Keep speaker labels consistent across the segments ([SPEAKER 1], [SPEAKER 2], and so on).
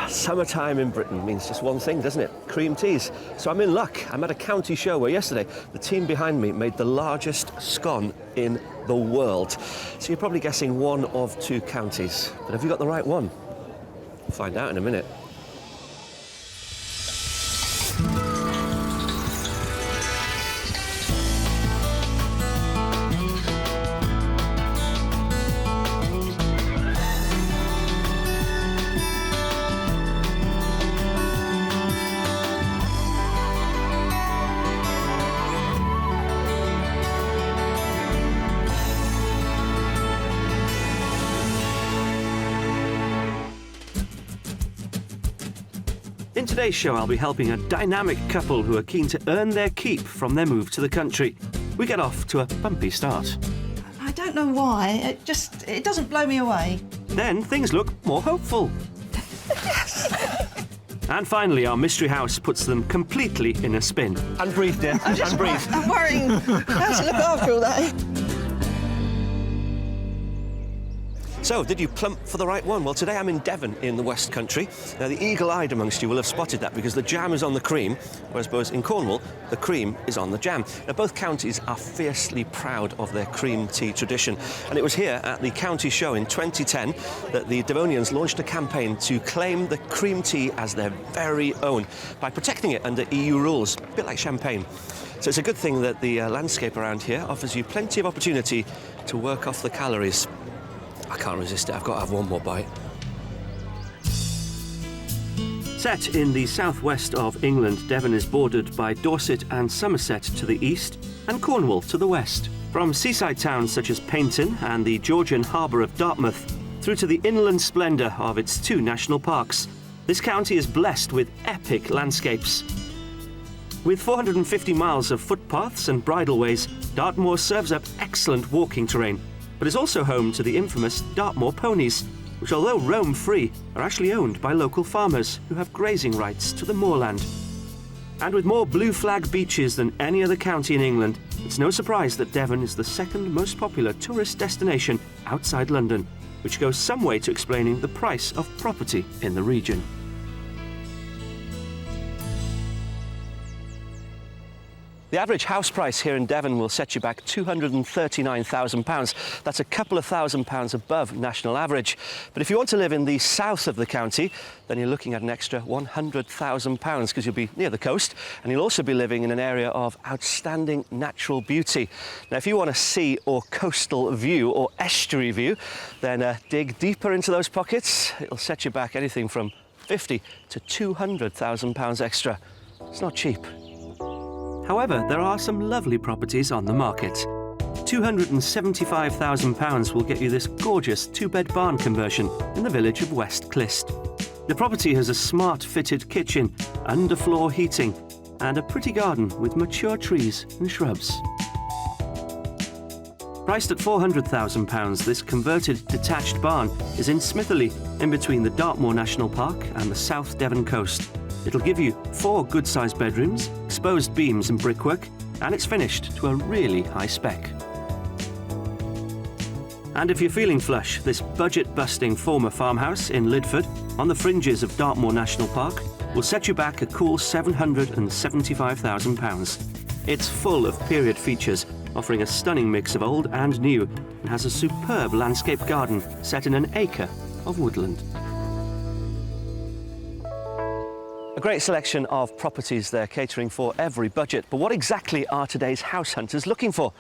[SPEAKER 1] Summertime in Britain means just one thing, doesn't it? Cream teas. So I'm in luck. I'm at a county show where yesterday the team behind me made the largest scone in the world. So you're probably guessing one of two counties. But have you got the right one? We'll find out in a minute.
[SPEAKER 2] In today's show, I'll be helping a dynamic couple who are keen to earn their keep from their move to the country. We get off to a bumpy start.
[SPEAKER 3] I don't know why, it doesn't blow me away.
[SPEAKER 2] Then things look more hopeful. And finally, our mystery house puts them completely in a spin.
[SPEAKER 1] And breathe, dear. And breathe.
[SPEAKER 3] I'm worrying how to look after all that.
[SPEAKER 1] So, did you plump for the right one? Well, today I'm in Devon in the West Country. Now, the eagle-eyed amongst you will have spotted that because the jam is on the cream, whereas both in Cornwall, the cream is on the jam. Now, both counties are fiercely proud of their cream tea tradition. And it was here at the county show in 2010 that the Devonians launched a campaign to claim the cream tea as their very own by protecting it under EU rules, a bit like champagne. So it's a good thing that the landscape around here offers you plenty of opportunity to work off the calories. I can't resist it. I've got to have one more bite.
[SPEAKER 2] Set in the southwest of England, Devon is bordered by Dorset and Somerset to the east and Cornwall to the west. From seaside towns such as Paignton and the Georgian harbour of Dartmouth through to the inland splendour of its two national parks, this county is blessed with epic landscapes. With 450 miles of footpaths and bridleways, Dartmoor serves up excellent walking terrain, but is also home to the infamous Dartmoor ponies, which, although roam free, are actually owned by local farmers who have grazing rights to the moorland. And with more blue flag beaches than any other county in England, it's no surprise that Devon is the second most popular tourist destination outside London, which goes some way to explaining the price of property in the region.
[SPEAKER 1] The average house price here in Devon will set you back £239,000. That's a couple of £1,000s above national average. But if you want to live in the south of the county, then you're looking at an extra £100,000 because you'll be near the coast and you'll also be living in an area of outstanding natural beauty. Now, if you want a sea or coastal view or estuary view, then dig deeper into those pockets. It'll set you back anything from £50,000 to £200,000 extra. It's not cheap.
[SPEAKER 2] However, there are some lovely properties on the market. £275,000 will get you this gorgeous two-bed barn conversion in the village of West Clyst. The property has a smart fitted kitchen, underfloor heating, and a pretty garden with mature trees and shrubs. Priced at £400,000, this converted detached barn is in Smitherley, in between the Dartmoor National Park and the South Devon coast. It'll give you 4 good-sized bedrooms, exposed beams and brickwork, and it's finished to a really high spec. And if you're feeling flush, this budget-busting former farmhouse in Lidford, on the fringes of Dartmoor National Park, will set you back a cool £775,000. It's full of period features, offering a stunning mix of old and new, and has a superb landscape garden set in an acre of woodland.
[SPEAKER 1] A great selection of properties there, catering for every budget. But what exactly are today's house hunters looking for?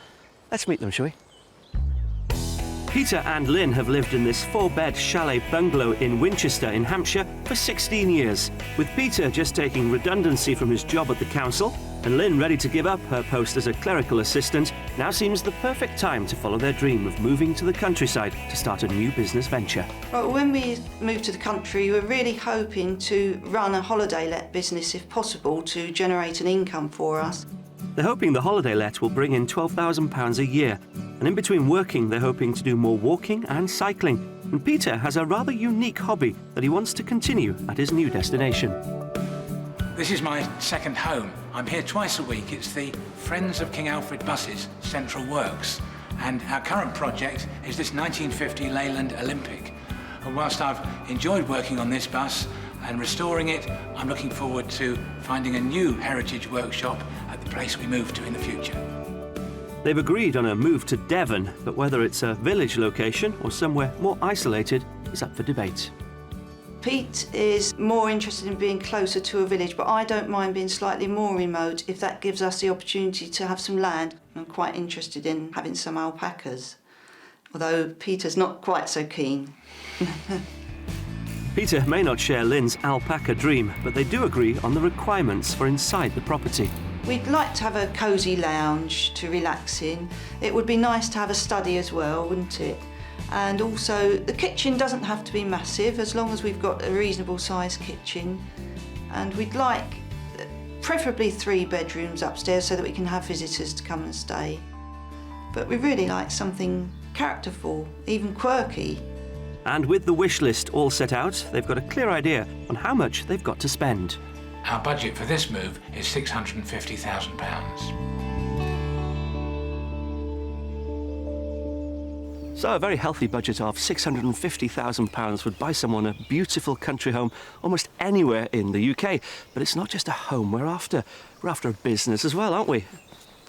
[SPEAKER 1] Let's meet them, shall we?
[SPEAKER 2] Peter and Lynn have lived in this 4-bed chalet bungalow in Winchester in Hampshire for 16 years, with Peter just taking redundancy from his job at the council and Lynn ready to give up her post as a clerical assistant. Now seems the perfect time to follow their dream of moving to the countryside to start a new business venture.
[SPEAKER 3] Well, when we moved to the country, we were really hoping to run a holiday let business if possible to generate an income for us.
[SPEAKER 2] They're hoping the holiday let will bring in £12,000 a year, and in between working they're hoping to do more walking and cycling. And Peter has a rather unique hobby that he wants to continue at his new destination.
[SPEAKER 4] This is my second home. I'm here twice a week. It's the Friends of King Alfred Buses Central Works, and our current project is this 1950 Leyland Olympic. But whilst I've enjoyed working on this bus and restoring it, I'm looking forward to finding a new heritage workshop at the place we move to in the future.
[SPEAKER 2] They've agreed on a move to Devon, but whether it's a village location or somewhere more isolated is up for debate.
[SPEAKER 3] Pete is more interested in being closer to a village, but I don't mind being slightly more remote if that gives us the opportunity to have some land. I'm quite interested in having some alpacas, although Peter's not quite so keen.
[SPEAKER 2] Peter may not share Lynn's alpaca dream, but they do agree on the requirements for inside the property.
[SPEAKER 3] We'd like to have a cosy lounge to relax in. It would be nice to have a study as well, wouldn't it? And also, the kitchen doesn't have to be massive, as long as we've got a reasonable sized kitchen. And we'd like preferably 3 bedrooms upstairs so that we can have visitors to come and stay. But we really like something characterful, even quirky.
[SPEAKER 2] And with the wish list all set out, they've got a clear idea on how much they've got to spend.
[SPEAKER 4] Our budget for this move is £650,000.
[SPEAKER 1] So a very healthy budget of £650,000 would buy someone a beautiful country home almost anywhere in the UK. But it's not just a home we're after. We're after a business as well, aren't we?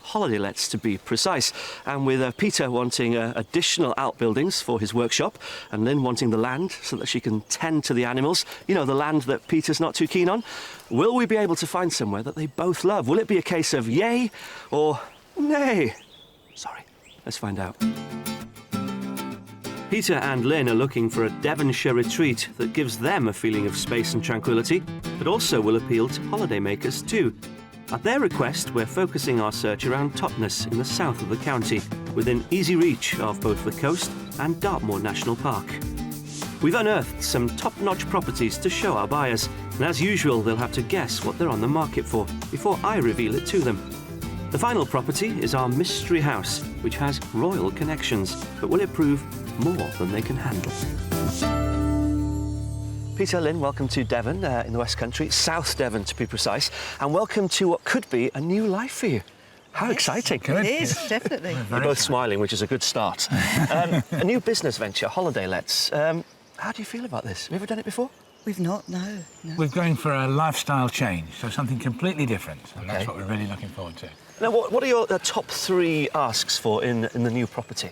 [SPEAKER 1] Holiday lets, to be precise. And with Peter wanting additional outbuildings for his workshop and Lynn wanting the land so that she can tend to the animals, you know, the land that Peter's not too keen on, will we be able to find somewhere that they both love? Will it be a case of yay or nay? Sorry, let's find out. Peter and Lynn are looking for a Devonshire retreat that gives them a feeling of space and tranquility, but also will appeal to holidaymakers too. At their request, we're focusing our search around Totnes in the south of the county, within easy reach of both the coast and Dartmoor National Park. We've unearthed some top-notch properties to show our buyers, and as usual, they'll have to guess what they're on the market for before I reveal it to them. The final property is our mystery house, which has royal connections, but will it prove more than they can handle? Peter, Lynn, welcome to Devon in the West Country, South Devon to be precise, and welcome to what could be a new life for you. How exciting.
[SPEAKER 5] It is, definitely.
[SPEAKER 1] You're both smiling, which is a good start. A new business venture, holiday lets. How do you feel about this? Have you ever done it before?
[SPEAKER 5] We've not, no.
[SPEAKER 4] We're going for a lifestyle change, so something completely different, and
[SPEAKER 1] Okay.
[SPEAKER 4] that's what we're really looking forward to.
[SPEAKER 1] Now, what are your top 3 asks for in the new property?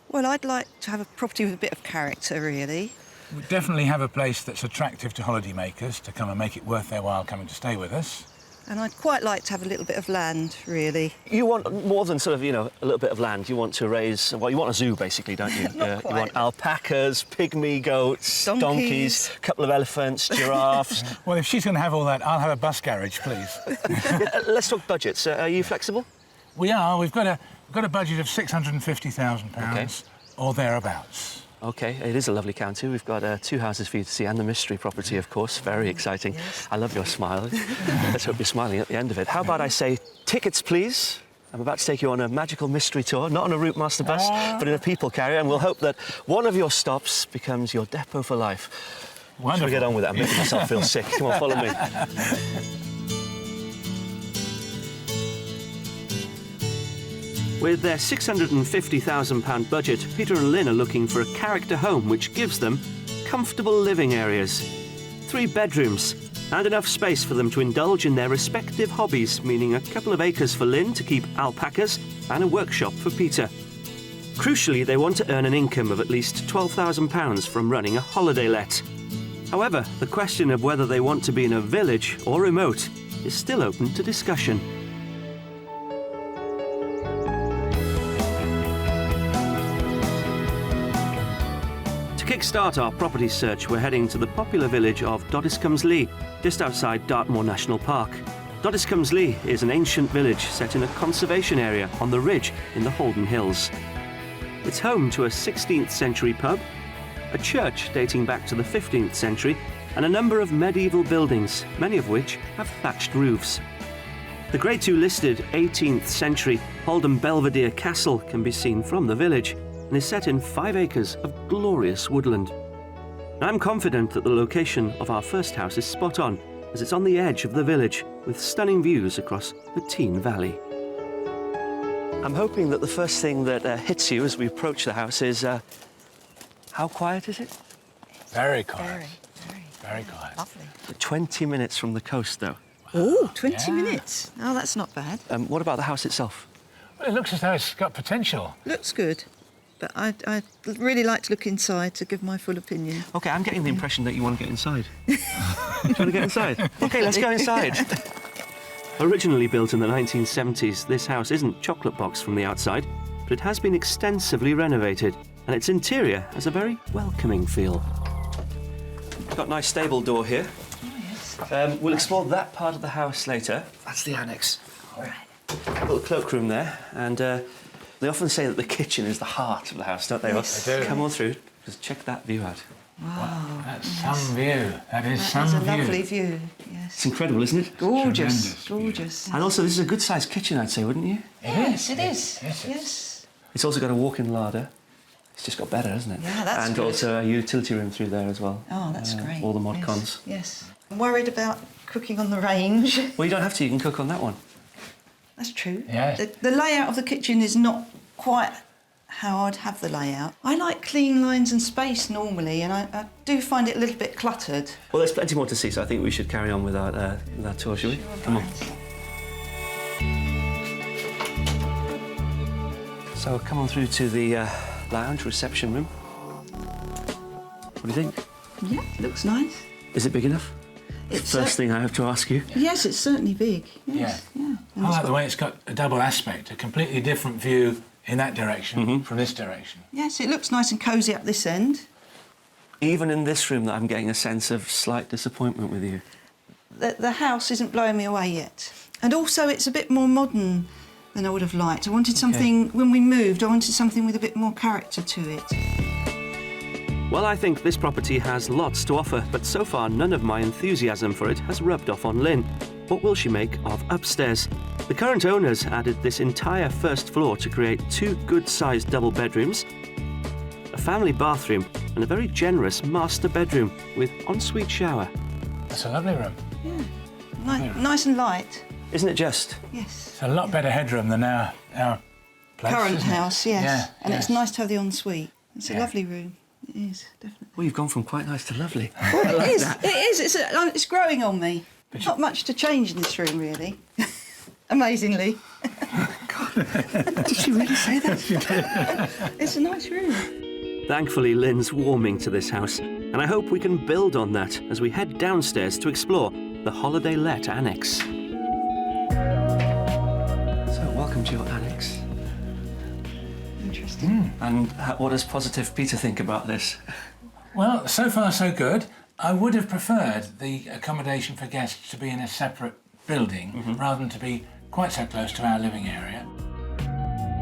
[SPEAKER 5] Well, I'd like to have a property with a bit of character, really.
[SPEAKER 4] We definitely have a place that's attractive to holidaymakers to come and make it worth their while coming to stay with us.
[SPEAKER 5] And I'd quite like to have a little bit of land, really.
[SPEAKER 1] You want more than sort of, you know, a little bit of land. You want to raise, well, you want a zoo, basically, don't you?
[SPEAKER 5] Not
[SPEAKER 1] You want alpacas, pygmy goats, donkeys, a couple of elephants, giraffes.
[SPEAKER 4] Well, if she's going to have all that, I'll have a bus garage, please.
[SPEAKER 1] Let's talk budgets. Are you flexible?
[SPEAKER 4] We are. We've got a budget of £650,000 or thereabouts.
[SPEAKER 1] OK, it is a lovely county. We've got 2 houses for you to see and the mystery property, of course. Very exciting.
[SPEAKER 5] Yes.
[SPEAKER 1] I love your smile. Let's hope you're smiling at the end of it. How about I say tickets, please? I'm about to take you on a magical mystery tour, not on a Route Master bus, but in a people carrier, and we'll hope that one of your stops becomes your depot for life.
[SPEAKER 4] Wonderful.
[SPEAKER 1] Shall we get on with it? I'm making myself feel sick. Come on, follow me.
[SPEAKER 2] With their £650,000 budget, Peter and Lynn are looking for a character home which gives them comfortable living areas, 3 bedrooms, and enough space for them to indulge in their respective hobbies, meaning a couple of acres for Lynn to keep alpacas and a workshop for Peter. Crucially, they want to earn an income of at least £12,000 from running a holiday let. However, the question of whether they want to be in a village or remote is still open to discussion. To kickstart our property search, we're heading to the popular village of Doddiscombesley, just outside Dartmoor National Park. Doddiscombesley is an ancient village set in a conservation area on the ridge in the Holden Hills. It's home to a 16th century pub, a church dating back to the 15th century, and a number of medieval buildings, many of which have thatched roofs. The Grade 2 listed 18th century Holden Belvedere Castle can be seen from the village and is set in 5 acres of glorious woodland. I'm confident that the location of our first house is spot on, as it's on the edge of the village with stunning views across the Tean Valley.
[SPEAKER 1] I'm hoping that the first thing that hits you as we approach the house is, how quiet is it?
[SPEAKER 4] Very quiet.
[SPEAKER 5] Very
[SPEAKER 4] quiet.
[SPEAKER 5] lovely.
[SPEAKER 1] 20 minutes from the coast, though.
[SPEAKER 5] Oh, 20
[SPEAKER 4] Yeah.
[SPEAKER 5] minutes. Oh, that's not bad.
[SPEAKER 1] What about the house itself?
[SPEAKER 4] Well, it looks as though it's got potential.
[SPEAKER 5] Looks good. But I'd really like to look inside to give my full opinion.
[SPEAKER 1] OK, I'm getting the impression that you want to get inside. Do you want to get inside? OK, let's go inside.
[SPEAKER 2] Originally built in the 1970s, this house isn't chocolate box from the outside, but it has been extensively renovated, and its interior has a very welcoming feel.
[SPEAKER 1] Got a nice stable door here.
[SPEAKER 5] Oh, yes.
[SPEAKER 1] We'll explore that part of the house later. That's the annex. Little cloakroom there, and they often say that the kitchen is the heart of the house, don't they?
[SPEAKER 5] Yes.
[SPEAKER 4] They do.
[SPEAKER 1] Come on through. Just check that view out.
[SPEAKER 5] Wow.
[SPEAKER 4] That's some view. That is some
[SPEAKER 5] That's a
[SPEAKER 4] view.
[SPEAKER 5] lovely view,
[SPEAKER 1] It's
[SPEAKER 5] yes.
[SPEAKER 1] incredible, isn't it?
[SPEAKER 5] Gorgeous,
[SPEAKER 4] Tremendous view.
[SPEAKER 5] gorgeous.
[SPEAKER 1] And also, this is a good-sized kitchen, I'd say, wouldn't you?
[SPEAKER 5] Yes, it is.
[SPEAKER 4] Yes,
[SPEAKER 5] Yes.
[SPEAKER 1] It's also got a walk-in larder. It's just got better, hasn't it?
[SPEAKER 5] Yeah, that's
[SPEAKER 1] And
[SPEAKER 5] good.
[SPEAKER 1] also a utility room through there as well.
[SPEAKER 5] Oh, that's great.
[SPEAKER 1] All the mod
[SPEAKER 5] yes.
[SPEAKER 1] cons.
[SPEAKER 5] Yes. I'm worried about cooking on the range.
[SPEAKER 1] Well, you don't have to. You can cook on that one.
[SPEAKER 5] That's true.
[SPEAKER 4] Yes.
[SPEAKER 5] The layout of the kitchen is not quite how I'd have the layout. I like clean lines and space normally, and I do find it a little bit cluttered.
[SPEAKER 1] Well, there's plenty more to see, so I think we should carry on with our tour, shall we? Come on. So come on through to the lounge reception room. What do you think?
[SPEAKER 5] Yeah, it looks nice.
[SPEAKER 1] Is it big enough?
[SPEAKER 5] It's
[SPEAKER 1] First thing I have to ask you.
[SPEAKER 5] Yes, it's certainly big. Yes, yeah. And
[SPEAKER 4] I
[SPEAKER 5] it's
[SPEAKER 4] like the
[SPEAKER 5] got-
[SPEAKER 4] way it's got a double aspect, a completely different view in that direction from this direction.
[SPEAKER 5] Yes, it looks nice and cosy up this end.
[SPEAKER 1] Even in this room, that I'm getting a sense of slight disappointment with you.
[SPEAKER 5] The house isn't blowing me away yet. And also, it's a bit more modern than I would have liked. I wanted something, when we moved, I wanted something with a bit more character to it.
[SPEAKER 2] Well, I think this property has lots to offer, but so far none of my enthusiasm for it has rubbed off on Lynn. What will she make of upstairs? The current owners added this entire first floor to create 2 good-sized double bedrooms, a family bathroom, and a very generous master bedroom with ensuite shower.
[SPEAKER 4] That's a lovely room.
[SPEAKER 5] Nice and light.
[SPEAKER 1] Isn't it just?
[SPEAKER 5] Yes.
[SPEAKER 4] It's a lot better headroom than our place.
[SPEAKER 5] Current
[SPEAKER 4] isn't it?
[SPEAKER 5] house, yes.
[SPEAKER 4] Yeah,
[SPEAKER 5] and
[SPEAKER 4] yes.
[SPEAKER 5] it's nice to have the ensuite. It's a
[SPEAKER 4] Yeah.
[SPEAKER 5] lovely room. It is, definitely.
[SPEAKER 1] Well, you've gone from quite nice to lovely.
[SPEAKER 5] Well, it is. It is. It's growing on me. Not much to change in this room, really. Amazingly.
[SPEAKER 1] Did she really say that?
[SPEAKER 5] It's a nice room.
[SPEAKER 2] Thankfully, Lynn's warming to this house, and I hope we can build on that as we head downstairs to explore the Holiday Let Annex.
[SPEAKER 1] So, welcome to your annex.
[SPEAKER 5] Interesting.
[SPEAKER 1] And what does Positive Peter think about this?
[SPEAKER 4] Well, so far so good. I would have preferred the accommodation for guests to be in a separate building rather than to be quite so close to our living area.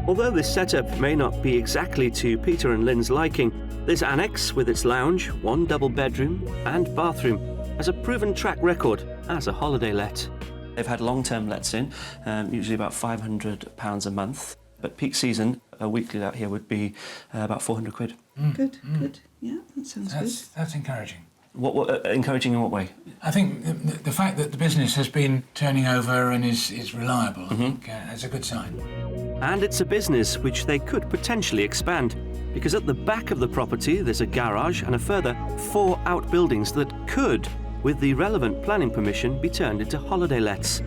[SPEAKER 2] Although this setup may not be exactly to Peter and Lynn's liking, this annex, with its lounge, 1 double bedroom and bathroom, has a proven track record as a holiday let.
[SPEAKER 1] They've had long-term lets in, usually about £500 a month. But peak season, a weekly let here would be about 400 quid.
[SPEAKER 5] Good, good. Yeah, that sounds good.
[SPEAKER 4] That's encouraging.
[SPEAKER 1] What encouraging in what way?
[SPEAKER 4] I think the fact that the business has been turning over and is reliable, I think, is a good sign.
[SPEAKER 2] And it's a business which they could potentially expand, because at the back of the property there's a garage and a further 4 outbuildings that could, with the relevant planning permission, be turned into holiday lets.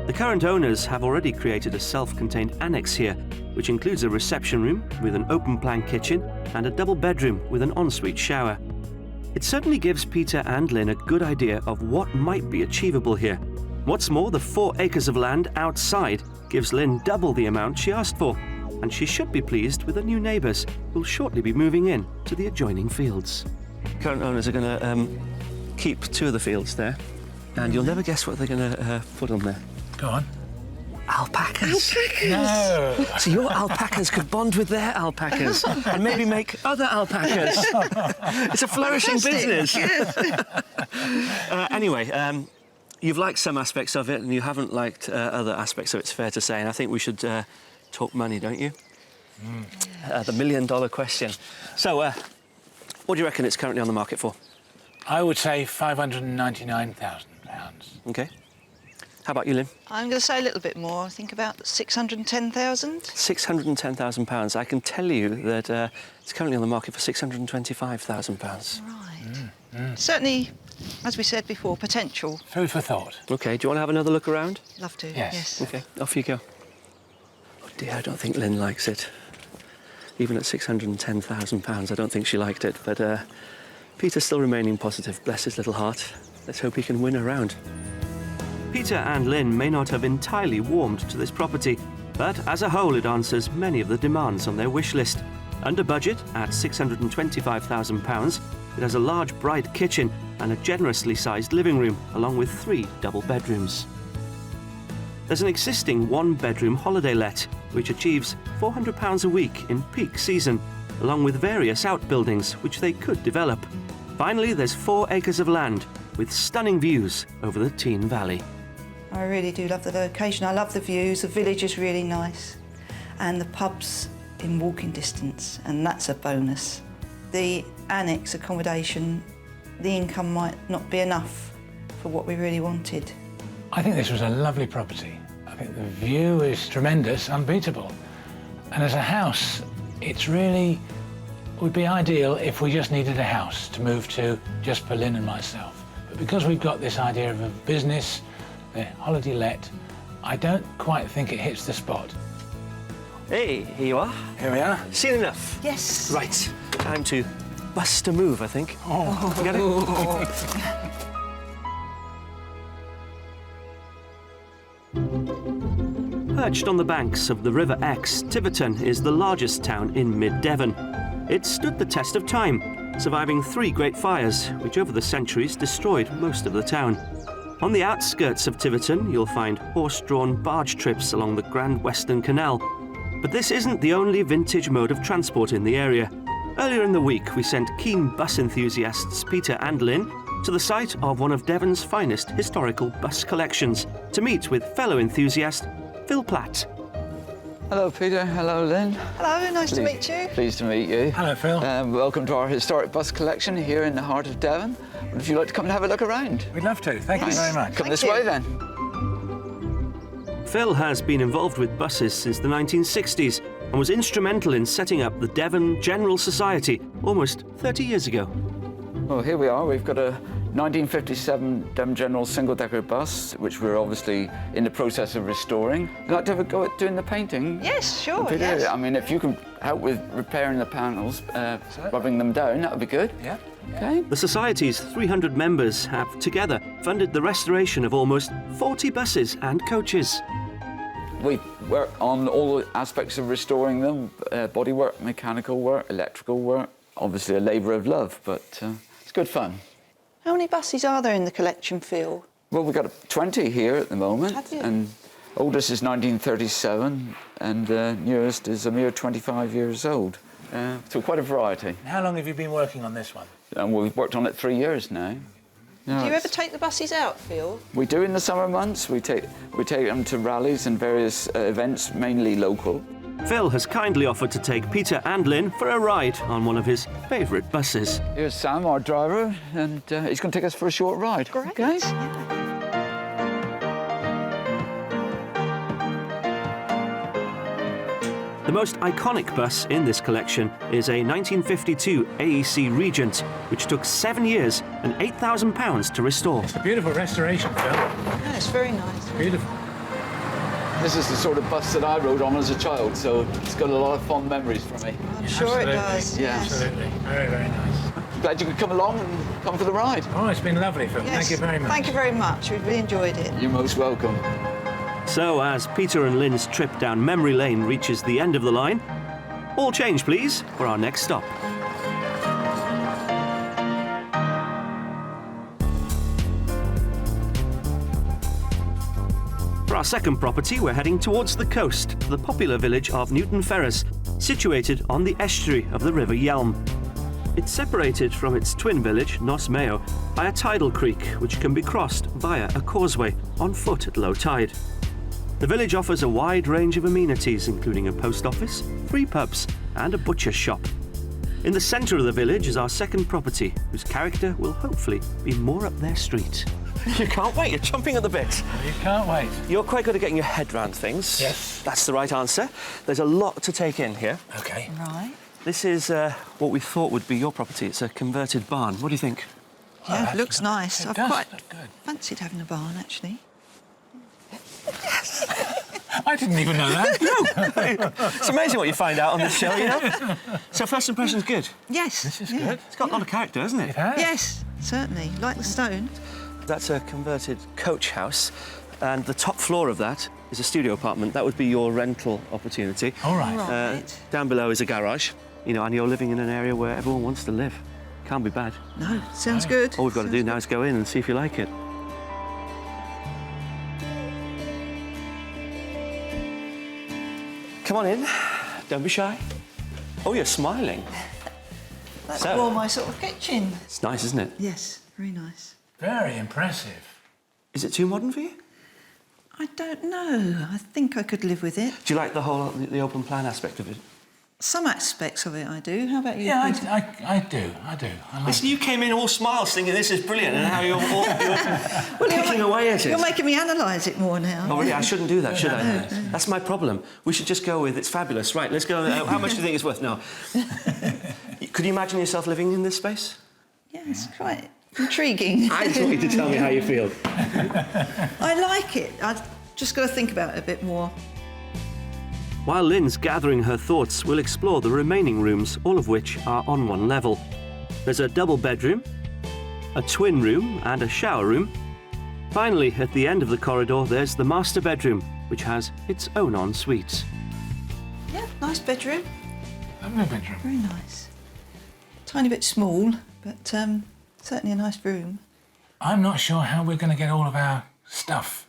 [SPEAKER 2] The current owners have already created a self-contained annex here, which includes a reception room with an open-plan kitchen and a double bedroom with an ensuite shower. It certainly gives Peter and Lynn a good idea of what might be achievable here. What's more, the 4 acres of land outside gives Lynn double the amount she asked for, and she should be pleased with the new neighbours who'll shortly be moving in to the adjoining fields.
[SPEAKER 1] Current owners are going to keep 2 of the fields there, and you'll never guess what they're going to put on there.
[SPEAKER 4] Go on.
[SPEAKER 1] Alpacas.
[SPEAKER 4] No.
[SPEAKER 1] So your alpacas could bond with their alpacas and maybe make other alpacas. It's a flourishing business. Anyway, you've liked some aspects of it and you haven't liked other aspects, so it's fair to say. And I think we should talk money, don't you? The $1 million question. So, what do you reckon it's currently on the market for?
[SPEAKER 4] I would say £599,000.
[SPEAKER 1] OK. How about you, Lynn?
[SPEAKER 5] I'm going to say a little bit more. I think about 610,000.
[SPEAKER 1] £610,000. I can tell you that it's currently on the market for £625,000.
[SPEAKER 5] Right. Certainly, as we said before, potential.
[SPEAKER 4] Food for thought.
[SPEAKER 1] OK, do you want to have another look around?
[SPEAKER 5] Love to.
[SPEAKER 4] Yes.
[SPEAKER 1] OK, off you go. Oh dear, I don't think Lynn likes it. Even at £610,000, I don't think she liked it. But Peter's still remaining positive. Bless his little heart. Let's hope he can win a round.
[SPEAKER 2] Peter and Lynn may not have entirely warmed to this property, but as a whole it answers many of the demands on their wish list. Under budget, at £625,000, it has a large bright kitchen and a generously sized living room, along with 3 double bedrooms. There's an existing 1-bedroom holiday let, which achieves £400 a week in peak season, along with various outbuildings which they could develop. Finally, there's 4 acres of land with stunning views over the Tean Valley.
[SPEAKER 5] I really do love the location. I love the views. The village is really nice. And the pub's in walking distance, and that's a bonus. The annex accommodation, the income might not be enough for what we really wanted.
[SPEAKER 4] I think this was a lovely property. I think the view is tremendous, unbeatable. And as a house, it's really would be ideal if we just needed a house to move to just for Lynn and myself. But because we've got this idea of a business, the holiday let, I don't quite think it hits the spot.
[SPEAKER 1] Hey, here you are.
[SPEAKER 4] Here we are.
[SPEAKER 1] Seen enough?
[SPEAKER 5] Yes.
[SPEAKER 1] Right, time to bust a move, I think.
[SPEAKER 4] Oh.
[SPEAKER 1] You get it?
[SPEAKER 2] Perched on the banks of the River Exe, Tiverton is the largest town in mid-Devon. It stood the test of time, surviving 3 great fires, which over the centuries destroyed most of the town. On the outskirts of Tiverton, you'll find horse-drawn barge trips along the Grand Western Canal. But this isn't the only vintage mode of transport in the area. Earlier in the week, we sent keen bus enthusiasts Peter and Lynn to the site of one of Devon's finest historical bus collections to meet with fellow enthusiast Phil Platt.
[SPEAKER 6] Hello, Peter. Hello, Lynn.
[SPEAKER 5] Hello, nice to meet you.
[SPEAKER 6] Pleased to meet you.
[SPEAKER 4] Hello, Phil.
[SPEAKER 6] Welcome to our historic bus collection here in the heart of Devon. Would you like to come and have a look around?
[SPEAKER 4] We'd love to. Thank you very much.
[SPEAKER 6] Come
[SPEAKER 5] Thank
[SPEAKER 6] this
[SPEAKER 5] you.
[SPEAKER 6] way, then.
[SPEAKER 2] Phil has been involved with buses since the 1960s and was instrumental in setting up the Devon General Society almost 30 years ago.
[SPEAKER 6] Well, here we are. We've got a 1957 Devon General single-decker bus, which we're obviously in the process of restoring. Would you like to have a go at doing the painting?
[SPEAKER 5] Yes, sure,
[SPEAKER 6] Peter?
[SPEAKER 5] yes.
[SPEAKER 6] I mean, if you can help with repairing the panels, rubbing them down, that would be good.
[SPEAKER 4] Yeah.
[SPEAKER 6] Okay.
[SPEAKER 2] The Society's 300 members have together funded the restoration of almost 40 buses and coaches.
[SPEAKER 6] We work on all aspects of restoring them, bodywork, mechanical work, electrical work. Obviously a labour of love, but it's good fun.
[SPEAKER 5] How many buses are there in the collection, Phil?
[SPEAKER 6] Well, we've got 20 here at the moment.
[SPEAKER 5] Have you?
[SPEAKER 6] And oldest is 1937, and newest is a mere 25 years old. So quite a variety.
[SPEAKER 4] How long have you been working on this one?
[SPEAKER 6] And we've worked on it 3 years now.
[SPEAKER 5] Do you ever take the buses out, Phil?
[SPEAKER 6] We do in the summer months. We take them to rallies and various events, mainly local.
[SPEAKER 2] Phil has kindly offered to take Peter and Lynn for a ride on one of his favourite buses.
[SPEAKER 6] Here's Sam, our driver, and he's going to take us for a short ride.
[SPEAKER 5] Great.
[SPEAKER 6] Okay?
[SPEAKER 2] The most iconic bus in this collection is a 1952 AEC Regent, which took 7 years and £8,000 to restore.
[SPEAKER 4] It's a beautiful restoration, Phil.
[SPEAKER 5] Yeah, it's very nice.
[SPEAKER 4] Beautiful.
[SPEAKER 6] This is the sort of bus that I rode on as a child, so it's got a lot of fond memories for me.
[SPEAKER 5] I'm sure it does.
[SPEAKER 6] Yeah.
[SPEAKER 5] Yes.
[SPEAKER 4] Absolutely. Very, very nice.
[SPEAKER 6] Glad you could come along and come for the ride.
[SPEAKER 4] Oh, it's been lovely, Phil.
[SPEAKER 5] Yes.
[SPEAKER 4] Thank you very much.
[SPEAKER 5] Thank you very much. We've really enjoyed it.
[SPEAKER 6] You're most welcome.
[SPEAKER 2] So, as Peter and Lynn's trip down memory lane reaches the end of the line, all change, please, for our next stop. For our second property, we're heading towards the coast, to the popular village of Newton Ferrers, situated on the estuary of the River Yelm. It's separated from its twin village, Nos Mayo, by a tidal creek, which can be crossed via a causeway on foot at low tide. The village offers a wide range of amenities, including a post office, 3 pubs, and a butcher's shop. In the centre of the village is our second property, whose character will hopefully be more up their street.
[SPEAKER 1] You can't wait, you're chomping at the bit.
[SPEAKER 4] You can't wait.
[SPEAKER 1] You're quite good at getting your head round things.
[SPEAKER 4] Yes.
[SPEAKER 1] That's the right answer. There's a lot to take in here.
[SPEAKER 4] OK.
[SPEAKER 3] Right.
[SPEAKER 1] This is what we thought would be your property. It's a converted barn. What do you think?
[SPEAKER 3] Yeah,
[SPEAKER 4] that's
[SPEAKER 3] looks nice.
[SPEAKER 4] It
[SPEAKER 3] I've
[SPEAKER 4] does
[SPEAKER 3] quite
[SPEAKER 4] look good.
[SPEAKER 3] fancied having a barn, actually.
[SPEAKER 4] I didn't even know that.
[SPEAKER 1] It's amazing what you find out on this show, you know? So first impression's good.
[SPEAKER 3] Yes.
[SPEAKER 4] This is
[SPEAKER 3] yeah.
[SPEAKER 4] good.
[SPEAKER 1] It's got a lot of character, hasn't it?
[SPEAKER 4] It has.
[SPEAKER 3] Yes, certainly. Like the stone.
[SPEAKER 1] That's a converted coach house, and the top floor of that is a studio apartment. That would be your rental opportunity.
[SPEAKER 4] All right.
[SPEAKER 3] Right.
[SPEAKER 1] Down below is a garage, you know, and you're living in an area where everyone wants to live. Can't be bad.
[SPEAKER 3] No, sounds good.
[SPEAKER 1] All we've got to do now is go in and see if you like it. Come on in. Don't be shy. Oh, you're smiling.
[SPEAKER 3] That's
[SPEAKER 1] So-
[SPEAKER 3] more my sort of kitchen.
[SPEAKER 1] It's nice, isn't it?
[SPEAKER 3] Yes, very nice.
[SPEAKER 4] Very impressive.
[SPEAKER 1] Is it too modern for you?
[SPEAKER 3] I don't know. I think I could live with it.
[SPEAKER 1] Do you like the open plan aspect of it?
[SPEAKER 3] Some aspects of it I do. How about you?
[SPEAKER 4] Yeah,
[SPEAKER 3] Peter?
[SPEAKER 4] I do. I like
[SPEAKER 1] Listen, you came in all smiles thinking this is brilliant and how you're picking away at it.
[SPEAKER 3] You're making me analyse it more now.
[SPEAKER 1] Oh, really? I shouldn't do that, should I? That's my problem. We should just go with it's fabulous. Right, let's go. How much do you think it's worth? No. Could you imagine yourself living in this space?
[SPEAKER 3] Yeah, it's quite intriguing.
[SPEAKER 1] I just want you to tell me how you feel.
[SPEAKER 3] I like it. I've just got to think about it a bit more.
[SPEAKER 2] While Lynn's gathering her thoughts, we'll explore the remaining rooms, all of which are on one level. There's a double bedroom, a twin room and a shower room. Finally, at the end of the corridor, there's the master bedroom, which has its own ensuite.
[SPEAKER 3] Yeah, nice bedroom.
[SPEAKER 4] Lovely bedroom.
[SPEAKER 3] Very nice. Tiny bit small, but certainly a nice room.
[SPEAKER 4] I'm not sure how we're going to get all of our stuff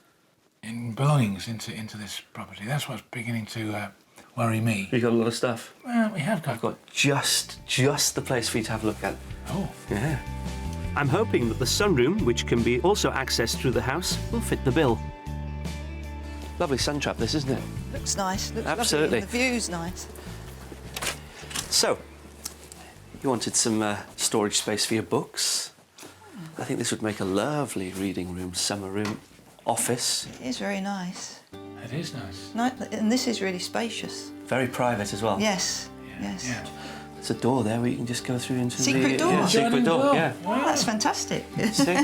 [SPEAKER 4] and belongings into this property. That's what's beginning to worry me.
[SPEAKER 1] You've got a lot of stuff.
[SPEAKER 4] Well, we have got...
[SPEAKER 1] I've got just the place for you to have a look at.
[SPEAKER 4] Oh.
[SPEAKER 1] Yeah.
[SPEAKER 2] I'm hoping that the sunroom, which can be also accessed through the house, will fit the bill.
[SPEAKER 1] Lovely sun trap, this, isn't it?
[SPEAKER 3] Looks nice. Looks
[SPEAKER 1] Absolutely.
[SPEAKER 3] Lovely. The view's nice.
[SPEAKER 1] So, you wanted some storage space for your books. I think this would make a lovely reading room, summer room, office.
[SPEAKER 3] It is very nice.
[SPEAKER 4] It is nice.
[SPEAKER 3] And this is really spacious.
[SPEAKER 1] Very private as well.
[SPEAKER 3] Yes.
[SPEAKER 4] Yeah,
[SPEAKER 3] Yes.
[SPEAKER 4] yeah.
[SPEAKER 1] There's a door there where you can just go through into
[SPEAKER 3] Secret
[SPEAKER 1] the...
[SPEAKER 3] door?
[SPEAKER 1] Yeah, secret
[SPEAKER 4] Garden
[SPEAKER 1] door,
[SPEAKER 4] door.
[SPEAKER 1] yeah.
[SPEAKER 3] Oh, that's fantastic.
[SPEAKER 1] See?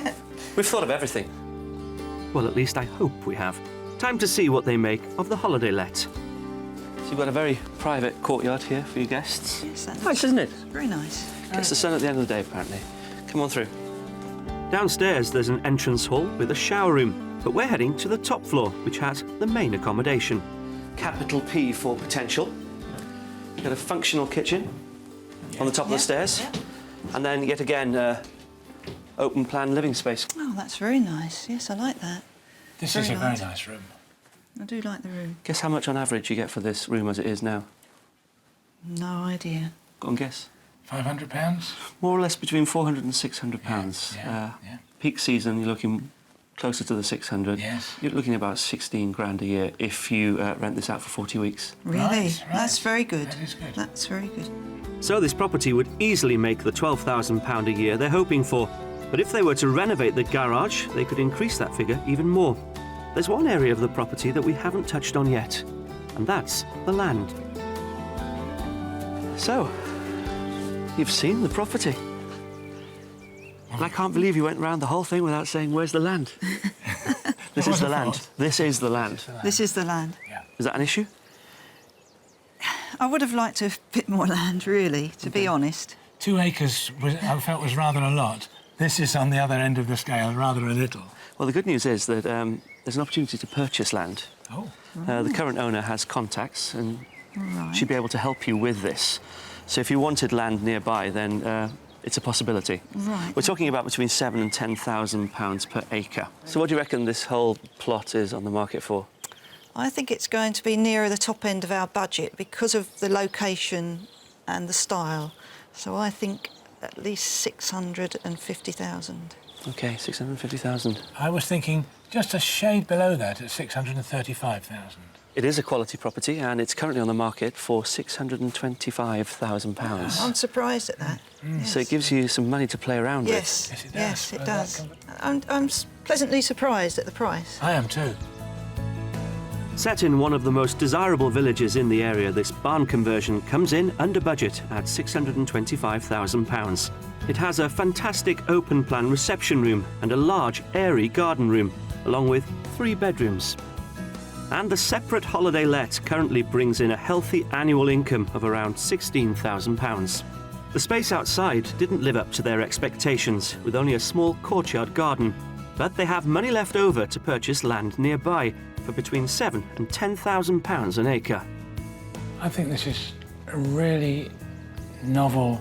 [SPEAKER 1] We've thought of everything.
[SPEAKER 2] Well, at least I hope we have. Time to see what they make of the holiday let.
[SPEAKER 1] So you've got a very private courtyard here for your guests.
[SPEAKER 3] Yes, that's
[SPEAKER 1] Nice, isn't it?
[SPEAKER 3] very nice.
[SPEAKER 1] Gets the sun at the end of the day, apparently. Come on through.
[SPEAKER 2] Downstairs, there's an entrance hall with a shower room, but we're heading to the top floor, which has the main accommodation.
[SPEAKER 1] Capital P for potential. You've got a functional kitchen on the top of the stairs.
[SPEAKER 3] Yeah.
[SPEAKER 1] And then, yet again, open plan living space.
[SPEAKER 3] Oh, that's very nice. Yes, I like that.
[SPEAKER 4] This
[SPEAKER 3] Very
[SPEAKER 4] is a very
[SPEAKER 3] nice.
[SPEAKER 4] nice room.
[SPEAKER 3] I do like the room.
[SPEAKER 1] Guess how much on average you get for this room as it is now?
[SPEAKER 3] No idea.
[SPEAKER 1] Go on, guess.
[SPEAKER 4] £500?
[SPEAKER 1] More or less between £400 and £600.
[SPEAKER 4] Yeah.
[SPEAKER 1] Peak season, you're looking closer to the 600.
[SPEAKER 4] Yes.
[SPEAKER 1] You're looking about 16 grand a year if you rent this out for 40 weeks.
[SPEAKER 3] Really?
[SPEAKER 4] Right.
[SPEAKER 3] That's very good.
[SPEAKER 4] That is good.
[SPEAKER 3] That's very good.
[SPEAKER 2] So this property would easily make the £12,000 a year they're hoping for. But if they were to renovate the garage, they could increase that figure even more. There's one area of the property that we haven't touched on yet, and that's the land.
[SPEAKER 1] So, you've seen the property. And I can't believe you went round the whole thing without saying, where's the land? This is the land. This is the land.
[SPEAKER 3] This is the land.
[SPEAKER 4] Yeah.
[SPEAKER 1] Is that an issue?
[SPEAKER 3] I would have liked to have a bit more land, really, to be honest.
[SPEAKER 4] 2 acres I felt was rather a lot. This is on the other end of the scale, rather a little.
[SPEAKER 1] Well, the good news is that there's an opportunity to purchase land.
[SPEAKER 4] Oh.
[SPEAKER 1] The current owner has contacts and
[SPEAKER 3] Right.
[SPEAKER 1] she'd be able to help you with this. So if you wanted land nearby, then it's a possibility.
[SPEAKER 3] Right.
[SPEAKER 1] We're talking about between £7,000 and £10,000 per acre. So what do you reckon this whole plot is on the market for?
[SPEAKER 3] I think it's going to be nearer the top end of our budget because of the location and the style. So I think at least 650,000.
[SPEAKER 2] OK, 650,000.
[SPEAKER 4] I was thinking just a shade below that at 635,000.
[SPEAKER 2] It is a quality property and it's currently on the market for £625,000.
[SPEAKER 5] I'm surprised at that. Yes.
[SPEAKER 2] So it gives you some money to play around
[SPEAKER 5] Yes,
[SPEAKER 4] Yes, it does.
[SPEAKER 5] yes, it
[SPEAKER 4] Well,
[SPEAKER 5] does.
[SPEAKER 4] that
[SPEAKER 5] I'm pleasantly surprised at the price.
[SPEAKER 4] I am too.
[SPEAKER 2] with. Set in one of the most desirable villages in the area, this barn conversion comes in under budget at £625,000. It has a fantastic open-plan reception room and a large, airy garden room, along with 3 bedrooms. And the separate holiday let currently brings in a healthy annual income of around £16,000. The space outside didn't live up to their expectations, with only a small courtyard garden, but they have money left over to purchase land nearby for between £7,000 and £10,000 an acre.
[SPEAKER 4] I think this is a really novel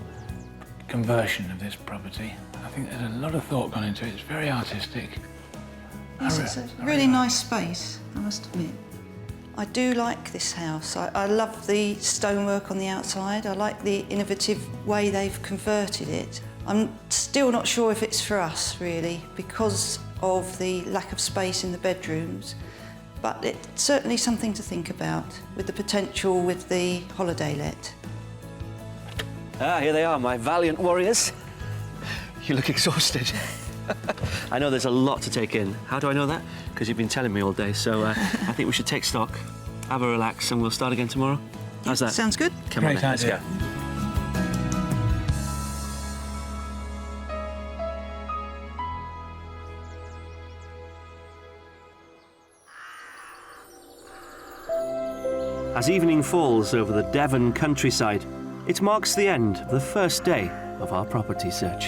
[SPEAKER 4] conversion of this property. I think there's a lot of thought gone into it. It's very artistic.
[SPEAKER 5] It's a really nice space, I must admit. I do like this house. I love the stonework on the outside. I like the innovative way they've converted it. I'm still not sure if it's for us, really, because of the lack of space in the bedrooms. But it's certainly something to think about, with the potential with the holiday let.
[SPEAKER 1] Ah, here they are, my valiant warriors. You look exhausted. I know there's a lot to take in. How do I know that? Because you've been telling me all day, so I think we should take stock, have a relax, and we'll start again tomorrow. How's that?
[SPEAKER 5] Sounds good.
[SPEAKER 1] Come on
[SPEAKER 4] Great
[SPEAKER 1] then, let's
[SPEAKER 4] idea.
[SPEAKER 1] go.
[SPEAKER 2] As evening falls over the Devon countryside, it marks the end of the first day of our property search.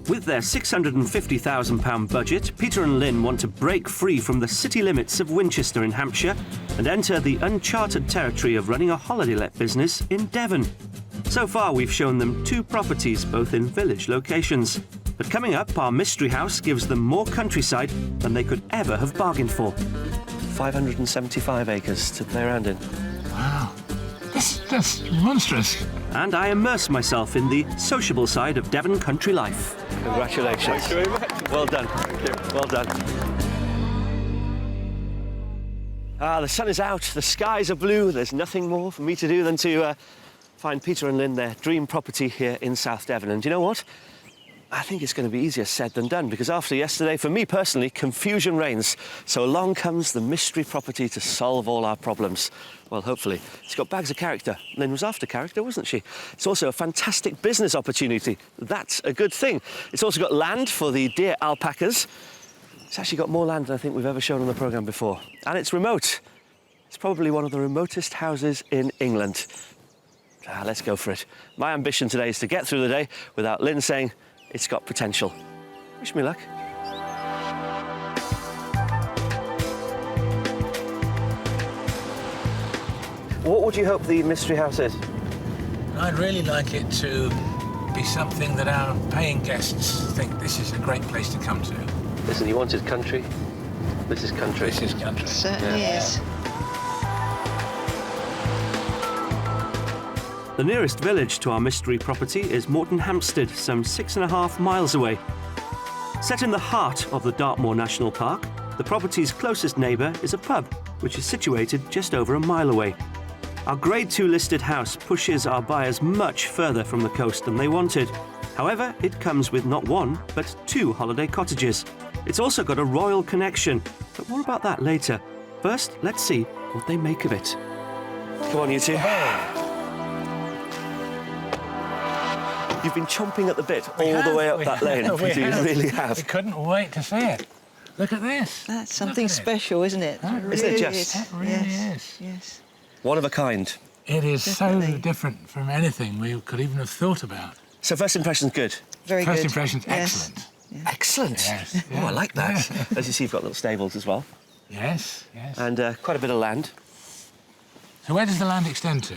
[SPEAKER 2] With their £650,000 budget, Peter and Lynn want to break free from the city limits of Winchester in Hampshire and enter the uncharted territory of running a holiday let business in Devon. So far, we've shown them 2 properties, both in village locations. But coming up, our mystery house gives them more countryside than they could ever have bargained for.
[SPEAKER 1] 575 acres to play around in.
[SPEAKER 4] Wow. That's monstrous.
[SPEAKER 2] And I immerse myself in the sociable side of Devon country life.
[SPEAKER 1] Congratulations. Thank you very much. Well done. Thank you. Well done. Ah, the sun is out, the skies are blue. There's nothing more for me to do than to find Peter and Lynn their dream property here in South Devon. And do you know what? I think it's going to be easier said than done, because after yesterday, for me personally, confusion reigns. So along comes the mystery property to solve all our problems. Well, hopefully. It's got bags of character. Lynn was after character, wasn't she? It's also a fantastic business opportunity. That's a good thing. It's also got land for the deer alpacas. It's actually got more land than I think we've ever shown on the programme before. And it's remote. It's probably one of the remotest houses in England. Let's go for it. My ambition today is to get through the day without Lynn saying, it's got potential. Wish me luck. What would you hope the mystery house is?
[SPEAKER 4] I'd really like it to be something that our paying guests think this is a great place to come to.
[SPEAKER 1] Listen, you wanted country. This is country.
[SPEAKER 4] This is country.
[SPEAKER 5] Certainly is.
[SPEAKER 2] The nearest village to our mystery property is Moreton Hampstead, some 6.5 miles away. Set in the heart of the Dartmoor National Park, the property's closest neighbour is a pub, which is situated just over a mile away. Our Grade 2 listed house pushes our buyers much further from the coast than they wanted. However, it comes with not 1, but 2 holiday cottages. It's also got a royal connection, but more about that later. First, let's see what they make of it.
[SPEAKER 1] Come on, you two. You've been chomping at the bit all the way up that lane. You really have.
[SPEAKER 4] We couldn't wait to see it. Look at this.
[SPEAKER 5] That's something special, isn't it?
[SPEAKER 4] That
[SPEAKER 1] Isn't it just?
[SPEAKER 5] Is.
[SPEAKER 4] That really
[SPEAKER 5] yes.
[SPEAKER 4] is.
[SPEAKER 5] Yes.
[SPEAKER 1] One of a kind.
[SPEAKER 4] It is
[SPEAKER 5] Definitely.
[SPEAKER 4] so different from anything we could even have thought about.
[SPEAKER 1] So first impression's good.
[SPEAKER 5] Very
[SPEAKER 4] First
[SPEAKER 5] good.
[SPEAKER 4] impression's
[SPEAKER 5] Yes.
[SPEAKER 4] excellent.
[SPEAKER 1] Excellent.
[SPEAKER 4] Yes,
[SPEAKER 1] Oh, I like that.
[SPEAKER 4] yeah.
[SPEAKER 1] As you see, you've got little stables as well.
[SPEAKER 4] Yes, yes.
[SPEAKER 1] And quite a bit of land.
[SPEAKER 4] So where does the land extend to?